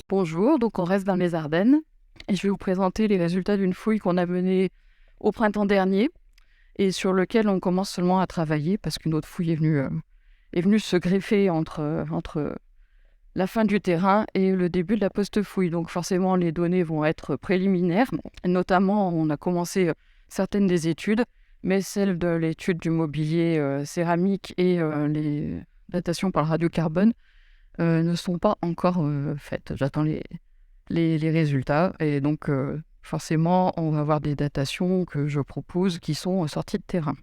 Bonjour, donc on reste dans les Ardennes et je vais vous présenter les résultats d'une fouille qu'on a menée au printemps dernier et sur lequel on commence seulement à travailler parce qu'une autre fouille est venue se greffer entre la fin du terrain et le début de la post-fouille. Donc forcément, les données vont être préliminaires. Notamment, on a commencé certaines des études, mais celles de l'étude du mobilier céramique et les datations par le radiocarbone ne sont pas encore faites. J'attends les résultats et donc forcément, on va avoir des datations que je propose qui sont sorties de terrain.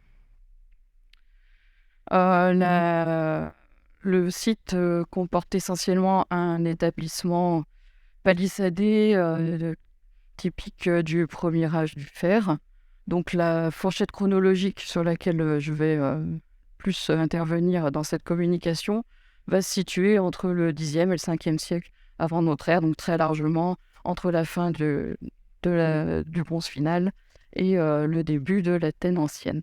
Le site comporte essentiellement un établissement palissadé typique du premier âge du fer. Donc la fourchette chronologique sur laquelle je vais plus intervenir dans cette communication va se situer entre le Xe et le 5e siècle avant notre ère, donc très largement entre la fin du bronze final et le début de l'Athènes ancienne.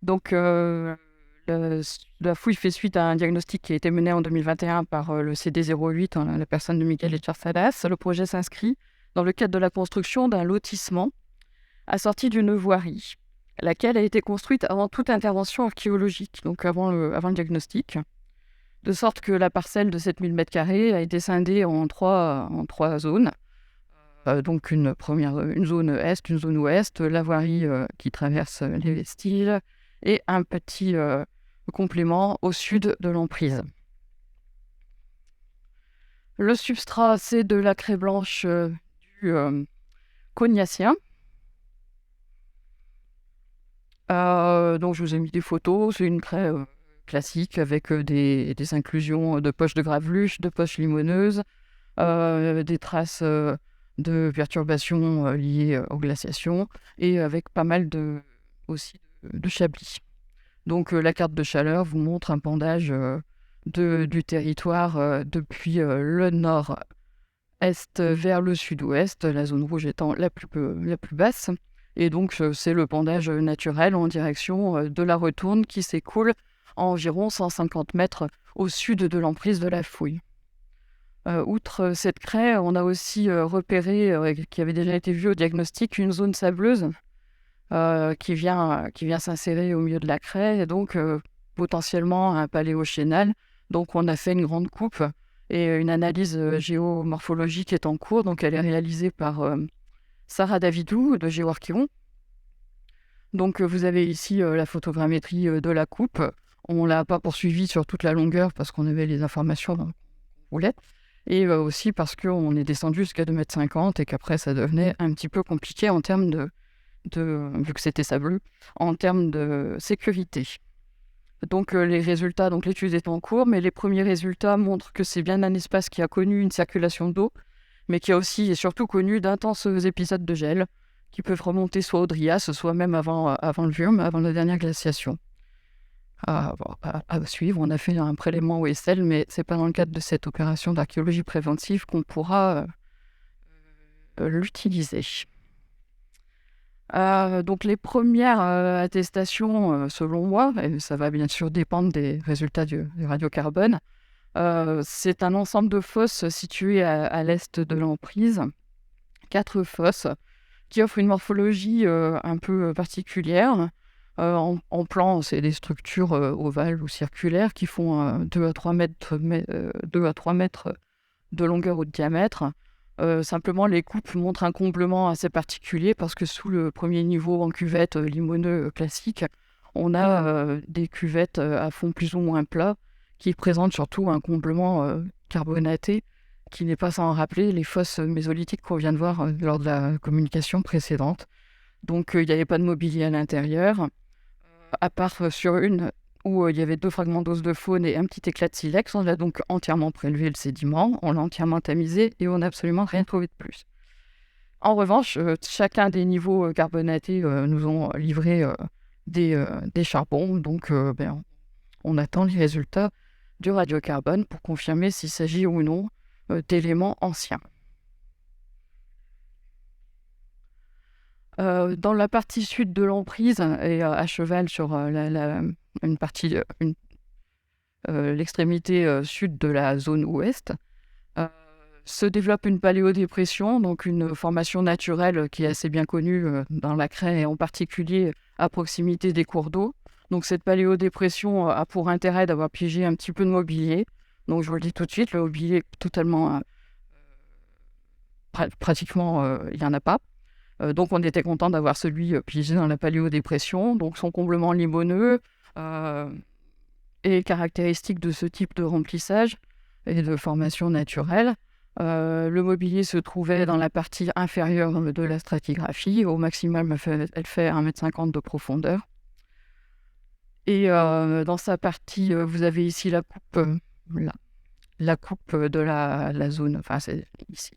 Donc la fouille fait suite à un diagnostic qui a été mené en 2021 par le CD08, la personne de Miguel Echarsalas. Le projet s'inscrit dans le cadre de la construction d'un lotissement assorti d'une voirie, laquelle a été construite avant toute intervention archéologique, donc avant le diagnostic, de sorte que la parcelle de 7000 m² a été scindée en trois zones. Donc une zone est, une zone ouest, la voirie qui traverse les vestiges et un petit complément au sud de l'emprise. Le substrat, c'est de la craie blanche du Cognacien. Donc je vous ai mis des photos, c'est une craie classique avec des inclusions de poches de graveluche, de poches limoneuses, des traces de perturbations liées aux glaciations et avec pas mal aussi de chablis. Donc la carte de chaleur vous montre un pendage du territoire depuis le nord-est vers le sud-ouest, la zone rouge étant la plus basse. Et donc c'est le pendage naturel en direction de la retourne qui s'écoule à environ 150 mètres au sud de l'emprise de la fouille. Outre cette craie, on a aussi repéré, qui avait déjà été vu au diagnostic, une zone sableuse qui vient s'insérer au milieu de la craie, et donc potentiellement un paléochénal. Donc on a fait une grande coupe et une analyse géomorphologique est en cours. Donc elle est réalisée par Sarah Davidou de GeoArcheon. Donc vous avez ici la photogrammétrie de la coupe. On ne l'a pas poursuivie sur toute la longueur parce qu'on avait les informations qu'on voulait. Et aussi parce qu'on est descendu jusqu'à 2,50 m et qu'après ça devenait un petit peu compliqué en termes vu que c'était sableux, en termes de sécurité. Donc les résultats, donc l'étude est en cours, mais les premiers résultats montrent que c'est bien un espace qui a connu une circulation d'eau, mais qui a aussi et surtout connu d'intenses épisodes de gel qui peuvent remonter soit au Drias, soit même avant le Würm, avant la dernière glaciation. À suivre, on a fait un prélèvement OSL, mais c'est pas dans le cadre de cette opération d'archéologie préventive qu'on pourra l'utiliser. Donc les premières attestations, selon moi, et ça va bien sûr dépendre des résultats du radiocarbone, c'est un ensemble de fosses situées à l'est de l'emprise, 4 fosses, qui offrent une morphologie un peu particulière. En plan, c'est des structures ovales ou circulaires qui font 2 à 3 mètres de longueur ou de diamètre. Simplement, les coupes montrent un comblement assez particulier parce que sous le premier niveau en cuvette limoneux classique, on a des cuvettes à fond plus ou moins plat qui présentent surtout un comblement carbonaté qui n'est pas sans rappeler les fosses mésolithiques qu'on vient de voir lors de la communication précédente. Donc il n'y avait pas de mobilier à l'intérieur, à part sur une où il y avait 2 fragments d'os de faune et un petit éclat de silex. On a donc entièrement prélevé le sédiment, on l'a entièrement tamisé et on n'a absolument rien trouvé de plus. En revanche, chacun des niveaux carbonatés nous ont livré des charbons, donc on attend les résultats du radiocarbone pour confirmer s'il s'agit ou non d'éléments anciens. Dans la partie sud de l'emprise et à cheval sur l'extrémité sud de la zone ouest, se développe une paléodépression, donc une formation naturelle qui est assez bien connue dans la craie et en particulier à proximité des cours d'eau. Donc cette paléodépression a pour intérêt d'avoir piégé un petit peu de mobilier. Donc je vous le dis tout de suite, le mobilier totalement, pratiquement, il n'y en a pas. Donc on était content d'avoir celui piégé dans la paléodépression. Donc son comblement limoneux est caractéristique de ce type de remplissage et de formation naturelle. Le mobilier se trouvait dans la partie inférieure de la stratigraphie. Au maximum, elle fait 1,50 m de profondeur. Et dans sa partie, vous avez ici la coupe, la coupe de la zone, enfin c'est ici.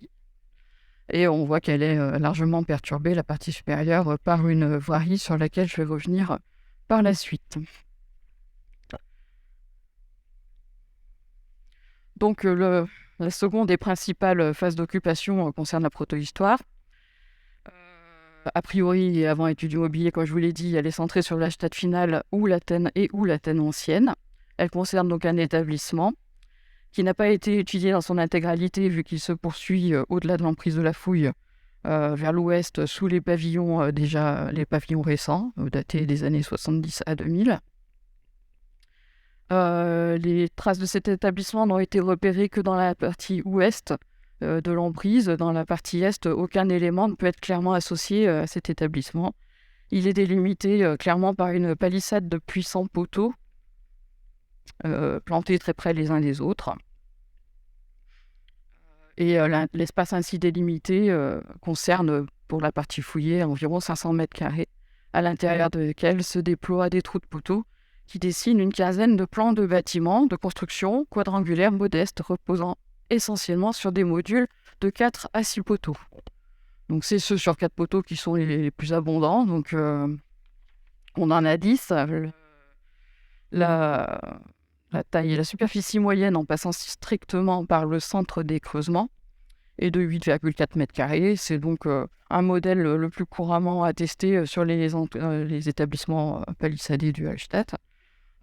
Et on voit qu'elle est largement perturbée, la partie supérieure, par une voirie sur laquelle je vais revenir par la suite. Donc la seconde et principale phase d'occupation concerne la protohistoire. A priori, et avant étude du mobilier, comme je vous l'ai dit, elle est centrée sur l'Hallstatt finale ou l'Athènes ancienne. Elle concerne donc un établissement qui n'a pas été étudié dans son intégralité vu qu'il se poursuit au-delà de l'emprise de la fouille vers l'ouest sous les pavillons, les pavillons récents, datés des années 70 à 2000. Les traces de cet établissement n'ont été repérées que dans la partie ouest de l'emprise. Dans la partie est, aucun élément ne peut être clairement associé à cet établissement. Il est délimité clairement par une palissade de puissants poteaux plantés très près les uns des autres. Et l'espace ainsi délimité concerne, pour la partie fouillée, environ 500 m², à l'intérieur desquels se déploient des trous de poteaux qui dessinent une quinzaine de plans de bâtiments de construction quadrangulaires modestes reposant essentiellement sur des modules de 4 à 6 poteaux. Donc c'est ceux sur 4 poteaux qui sont les plus abondants. Donc on en a 10. La taille et la superficie moyenne en passant strictement par le centre des creusements est de 8,4 m². C'est donc un modèle le plus couramment attesté sur les établissements palissadés du Hallstatt.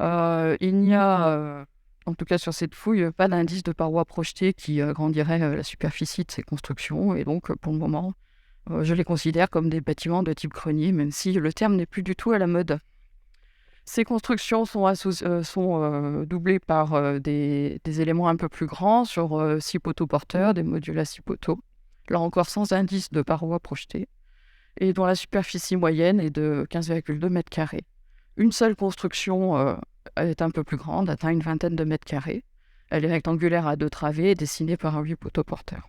Il n'y a, en tout cas sur cette fouille, pas d'indice de parois projetées qui grandirait la superficie de ces constructions. Et donc pour le moment, je les considère comme des bâtiments de type grenier, même si le terme n'est plus du tout à la mode. Ces constructions sont doublées par des éléments un peu plus grands sur 6 poteaux porteurs, des modules à 6 poteaux, là encore sans indice de parois projetées, et dont la superficie moyenne est de 15,2 m². Une seule construction est un peu plus grande, atteint une vingtaine de m². Elle est rectangulaire à 2 travées et dessinée par 8 poteaux porteurs.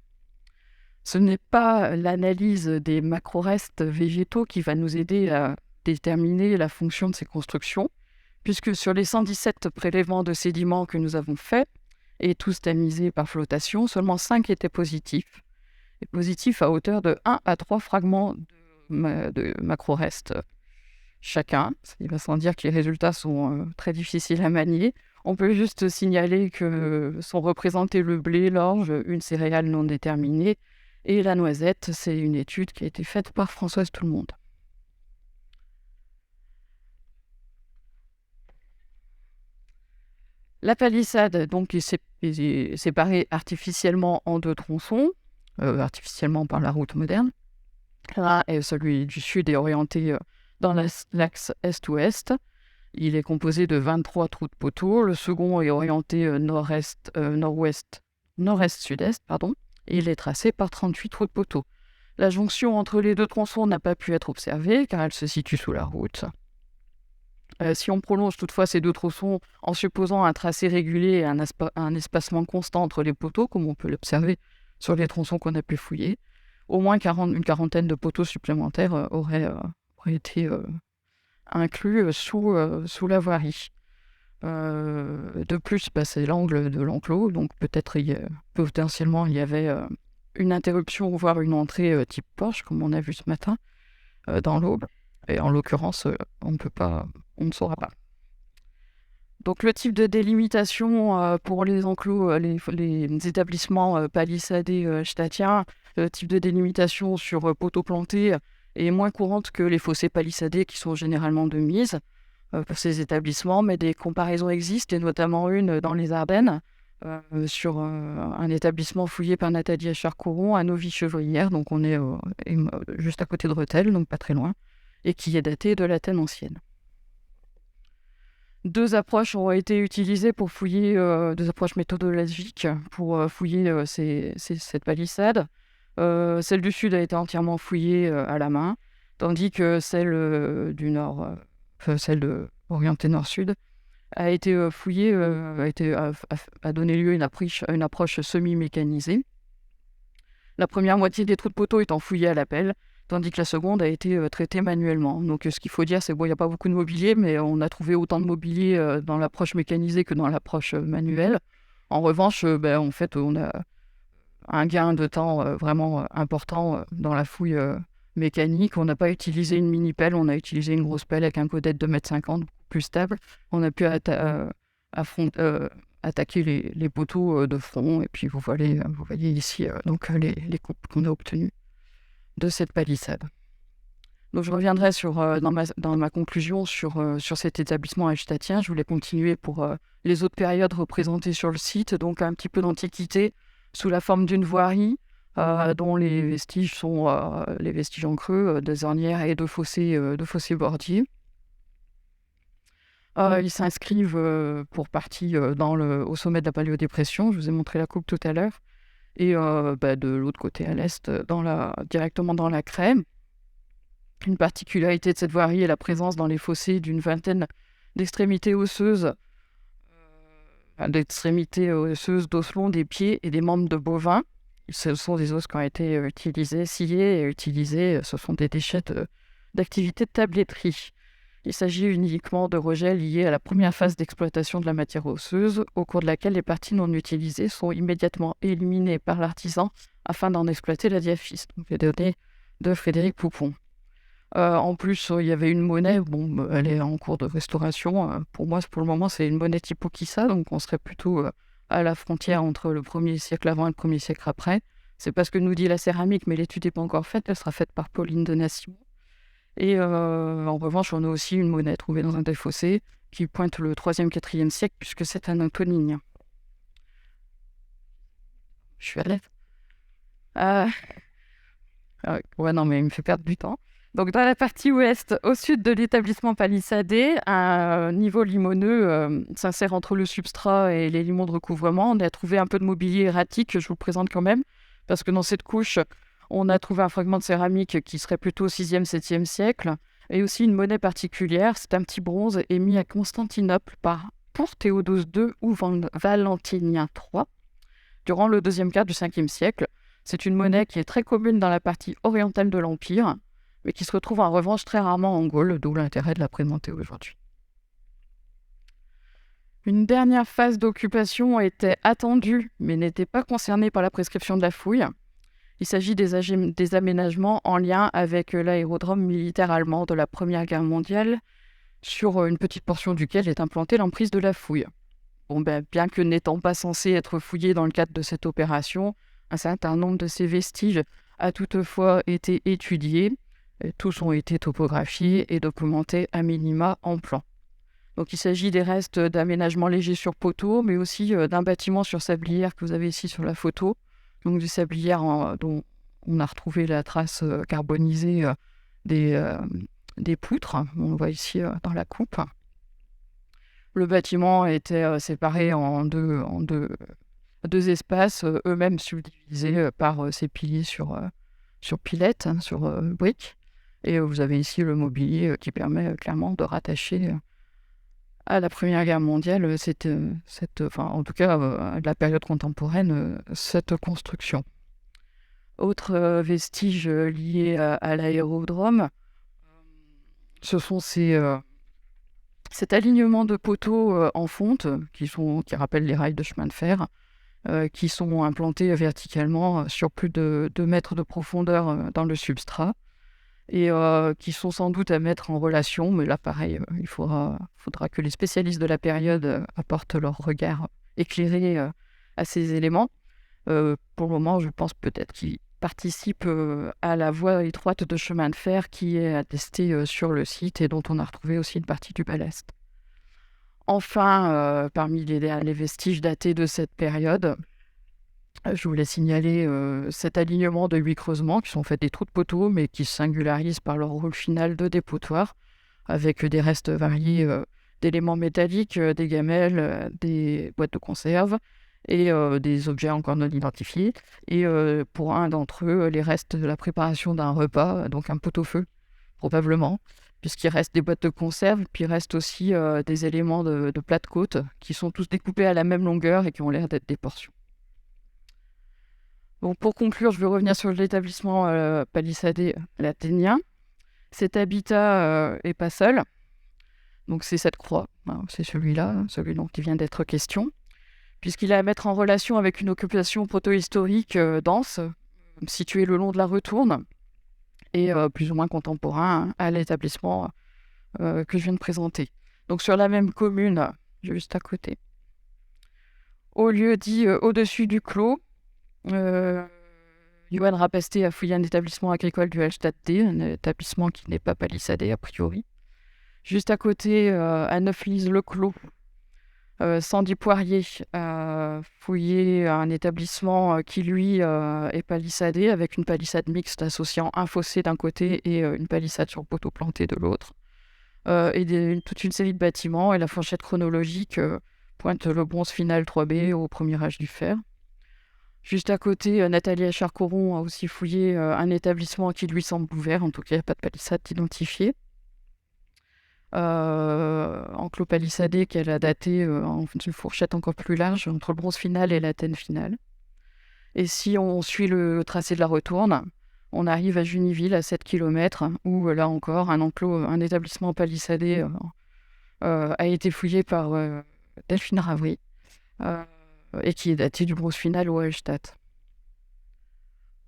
Ce n'est pas l'analyse des macro-restes végétaux qui va nous aider à déterminer la fonction de ces constructions, puisque sur les 117 prélèvements de sédiments que nous avons faits, et tous tamisés par flottation, seulement 5 étaient positifs, et positifs à hauteur de 1 à 3 fragments de macro-restes chacun. Il va sans dire que les résultats sont très difficiles à manier. On peut juste signaler que sont représentés le blé, l'orge, une céréale non déterminée, et la noisette. C'est une étude qui a été faite par Françoise Tout-le-Monde. La palissade donc, est séparée artificiellement en 2 tronçons, artificiellement par la route moderne. Là, celui du sud est orienté dans l'axe est-ouest. Il est composé de 23 trous de poteaux. Le second est orienté nord-est-sud-est, et il est tracé par 38 trous de poteaux. La jonction entre les 2 tronçons n'a pas pu être observée car elle se situe sous la route. Si on prolonge toutefois ces 2 tronçons en supposant un tracé régulier et un espacement constant entre les poteaux, comme on peut l'observer sur les tronçons qu'on a pu fouiller, au moins une quarantaine de poteaux supplémentaires auraient été inclus sous la voirie. De plus, c'est l'angle de l'enclos, donc potentiellement il y avait une interruption, voire une entrée type porche, comme on a vu ce matin dans l'Aube. Et en l'occurrence, on ne saura pas. Donc le type de délimitation pour les enclos, les établissements palissadés statiens, le type de délimitation sur poteaux plantés est moins courante que les fossés palissadés qui sont généralement de mise pour ces établissements, mais des comparaisons existent, et notamment une dans les Ardennes, sur un établissement fouillé par Nathalie Achard-Couron à Novy-Chevrières, donc on est juste à côté de Rethel, donc pas très loin, et qui est daté de l'Athènes ancienne. Deux approches ont été utilisées pour fouiller, deux approches méthodologiques pour fouiller cette palissade. Celle du sud a été entièrement fouillée à la main, tandis que celle du nord, celle orientée nord-sud, a été fouillée, a donné lieu à une approche semi-mécanisée. La première moitié des trous de poteaux étant fouillés à la pelle, tandis que la seconde a été traitée manuellement. Donc ce qu'il faut dire, c'est qu'il n'y a pas beaucoup de mobilier, mais on a trouvé autant de mobilier dans l'approche mécanisée que dans l'approche manuelle. En revanche, en fait, on a un gain de temps vraiment important dans la fouille mécanique. On n'a pas utilisé une mini-pelle, on a utilisé une grosse pelle avec un godette de 2,50 m, plus stable. On a pu attaquer les poteaux de front, et puis vous voyez ici donc les coupes qu'on a obtenues de cette palissade. Donc je reviendrai dans ma conclusion sur cet établissement eustatien. Je voulais continuer pour les autres périodes représentées sur le site, donc un petit peu d'antiquité sous la forme d'une voirie dont les vestiges sont les vestiges en creux, des ornières et de fossés bordiers. Ils s'inscrivent pour partie au sommet de la paléodépression. Je vous ai montré la coupe tout à l'heure. Et de l'autre côté à l'est, directement dans la craie. Une particularité de cette voirie est la présence dans les fossés d'une vingtaine d'extrémités osseuses, d'os longs des pieds et des membres de bovins. Ce sont des os qui ont été sciés et utilisés. Ce sont des déchets d'activité de tabletterie. Il s'agit uniquement de rejets liés à la première phase d'exploitation de la matière osseuse, au cours de laquelle les parties non utilisées sont immédiatement éliminées par l'artisan afin d'en exploiter la diaphyse. Donc les données de Frédéric Poupon. En plus, il y avait une monnaie, elle est en cours de restauration. Pour moi, pour le moment, c'est une monnaie type Okissa, donc on serait plutôt à la frontière entre le 1er siècle avant et le 1er siècle après. C'est pas ce que nous dit la céramique, mais l'étude n'est pas encore faite. Elle sera faite par Pauline de Nassimont. Et en revanche, on a aussi une monnaie trouvée dans un des fossés qui pointe le 3e, 4e siècle, puisque c'est un antonine. Je suis à l'aise. Ouais, non, mais il me fait perdre du temps. Donc, dans la partie ouest, au sud de l'établissement palissadé, un niveau limoneux s'insère entre le substrat et les limons de recouvrement. On a trouvé un peu de mobilier erratique, que je vous présente quand même, parce que dans cette couche, on a trouvé un fragment de céramique qui serait plutôt au 6e, 7e siècle, et aussi une monnaie particulière. C'est un petit bronze émis à Constantinople pour Théodose II ou Valentinien III, durant le 2e quart du 5e siècle. C'est une monnaie qui est très commune dans la partie orientale de l'Empire, mais qui se retrouve en revanche très rarement en Gaule, d'où l'intérêt de la présenter aujourd'hui. Une dernière phase d'occupation était attendue, mais n'était pas concernée par la prescription de la fouille. Il s'agit des aménagements en lien avec l'aérodrome militaire allemand de la Première Guerre mondiale, sur une petite portion duquel est implantée l'emprise de la fouille. Bien que n'étant pas censé être fouillé dans le cadre de cette opération, un certain nombre de ces vestiges a toutefois été étudié. Tous ont été topographiés et documentés à minima en plan. Donc il s'agit des restes d'aménagements légers sur poteaux, mais aussi d'un bâtiment sur sablière que vous avez ici sur la photo. Donc des sablières dont on a retrouvé la trace carbonisée des poutres. On le voit ici dans la coupe. Le bâtiment était séparé en deux espaces, eux-mêmes subdivisés par ces piliers sur pilettes, sur briques. Et vous avez ici le mobilier qui permet clairement de rattacher à la Première Guerre mondiale, en tout cas à la période contemporaine, cette construction. Autre vestige lié à l'aérodrome, ce sont cet alignement de poteaux en fonte qui rappellent les rails de chemin de fer, qui sont implantés verticalement sur plus de 2 mètres de profondeur dans le substrat. et qui sont sans doute à mettre en relation, mais là pareil, il faudra que les spécialistes de la période apportent leur regard éclairé à ces éléments. Pour le moment, je pense peut-être qu'ils participent à la voie étroite de chemin de fer qui est attestée sur le site et dont on a retrouvé aussi une partie du ballast. Enfin, parmi les vestiges datés de cette période, je voulais signaler cet alignement de 8 creusements qui sont en fait des trous de poteaux, mais qui se singularisent par leur rôle final de dépotoir, avec des restes variés d'éléments métalliques, des gamelles, des boîtes de conserve et des objets encore non identifiés. Et pour un d'entre eux, les restes de la préparation d'un repas, donc un pot-au-feu, probablement, puisqu'il reste des boîtes de conserve, puis il reste aussi des éléments de plat de côte qui sont tous découpés à la même longueur et qui ont l'air d'être des portions. Donc pour conclure, je vais revenir sur l'établissement palissadé l'Athénien. Cet habitat est pas seul, donc c'est cette croix, hein, c'est celui-là, celui dont il vient d'être question, puisqu'il est à mettre en relation avec une occupation protohistorique dense, située le long de la Retourne, et plus ou moins contemporain à l'établissement que je viens de présenter. Donc sur la même commune, juste à côté. Au lieu dit au-dessus du clos, Johan Rapesté a fouillé un établissement agricole du Hallstatt-D, un établissement qui n'est pas palissadé a priori. Juste à côté, à Neuflize-le-Clos, Sandy Poirier a fouillé un établissement qui, lui, est palissadé, avec une palissade mixte associant un fossé d'un côté et une palissade sur poteau planté de l'autre. Et toute une série de bâtiments, et la fourchette chronologique pointe le bronze final 3B au premier âge du fer. Juste à côté, Nathalie Achard-Coron a aussi fouillé un établissement qui lui semble ouvert, en tout cas il n'y a pas de palissade identifiée. Enclos palissadé qu'elle a daté en une fourchette encore plus large entre le bronze final et l'Athènes finale. Et si on suit le tracé de la Retourne, on arrive à Juniville à 7 km, où là encore un établissement palissadé a été fouillé par Delphine Ravry et qui est daté du bronze final au Hallstatt.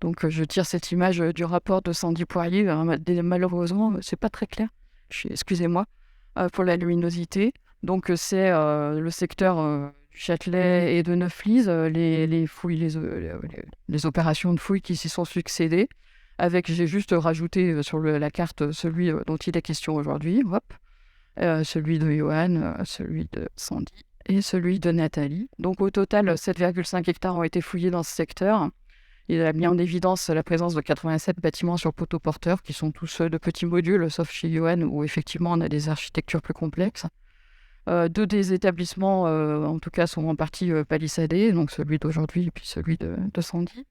Donc je tire cette image du rapport de Sandy Poirier, malheureusement c'est pas très clair, excusez-moi pour la luminosité. Donc c'est le secteur du Châtelet et de Neuflize, les fouilles, les opérations de fouilles qui s'y sont succédées, avec, j'ai juste rajouté sur la carte celui dont il est question aujourd'hui, celui de Johan, celui de Sandy et celui de Nathalie. Donc au total, 7,5 hectares ont été fouillés dans ce secteur. Il a mis en évidence la présence de 87 bâtiments sur poteaux porteurs, qui sont tous de petits modules, sauf chez Johan, où effectivement on a des architectures plus complexes. Deux des établissements, en tout cas, sont en partie palissadés, donc celui d'aujourd'hui et puis celui de Sandy.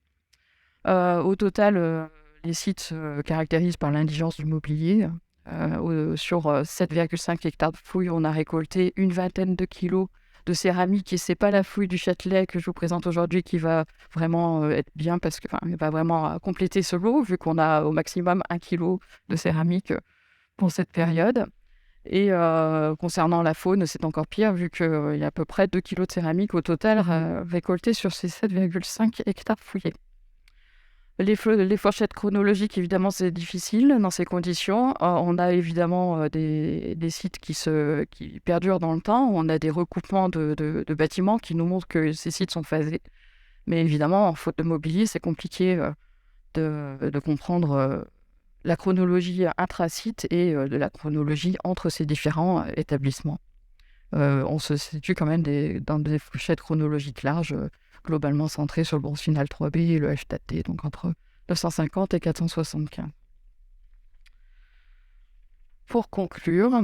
Au total, les sites se caractérisent par l'indigence du mobilier. Sur 7,5 hectares de fouilles, on a récolté une vingtaine de kilos de céramique, et c'est pas la fouille du Châtelet que je vous présente aujourd'hui qui va vraiment être bien, parce que il va vraiment compléter ce lot, vu qu'on a au maximum 1 kilo de céramique pour cette période. Et concernant la faune, c'est encore pire, vu qu'il y a à peu près 2 kilos de céramique au total récoltés sur ces 7,5 hectares fouillés. Les fourchettes chronologiques, évidemment, c'est difficile dans ces conditions. On a évidemment des sites qui perdurent dans le temps. On a des recoupements de bâtiments qui nous montrent que ces sites sont phasés. Mais évidemment, en faute de mobilier, c'est compliqué de comprendre la chronologie intra-site et de la chronologie entre ces différents établissements. On se situe quand même dans des fourchettes chronologiques larges, globalement centrées sur le bronze final 3B et le Hallstatt-D, donc entre 950 et 475. Pour conclure,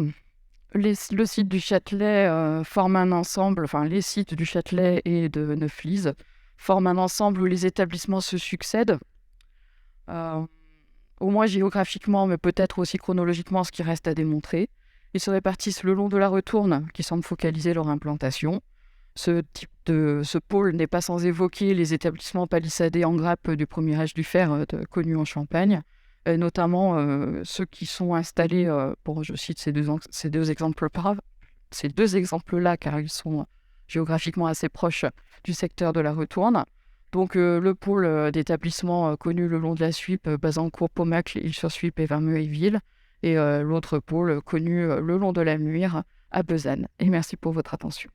le site du Châtelet forme un ensemble, les sites du Châtelet et de Neuflize forment un ensemble où les établissements se succèdent, au moins géographiquement, mais peut-être aussi chronologiquement, ce qui reste à démontrer. Ils se répartissent le long de la Retourne, qui semble focaliser leur implantation. Ce pôle n'est pas sans évoquer les établissements palissadés en grappe du premier âge du fer connus en Champagne, notamment ceux qui sont installés, je cite ces deux exemples-là, car ils sont géographiquement assez proches du secteur de la Retourne, Donc le pôle d'établissement connu le long de la Suippe, Bazancourt, Paumacle, Île-sur-Suippe et Vimeu-et-Ville. Et l'autre pôle connu le long de la Muire, à Besanne. Et merci pour votre attention.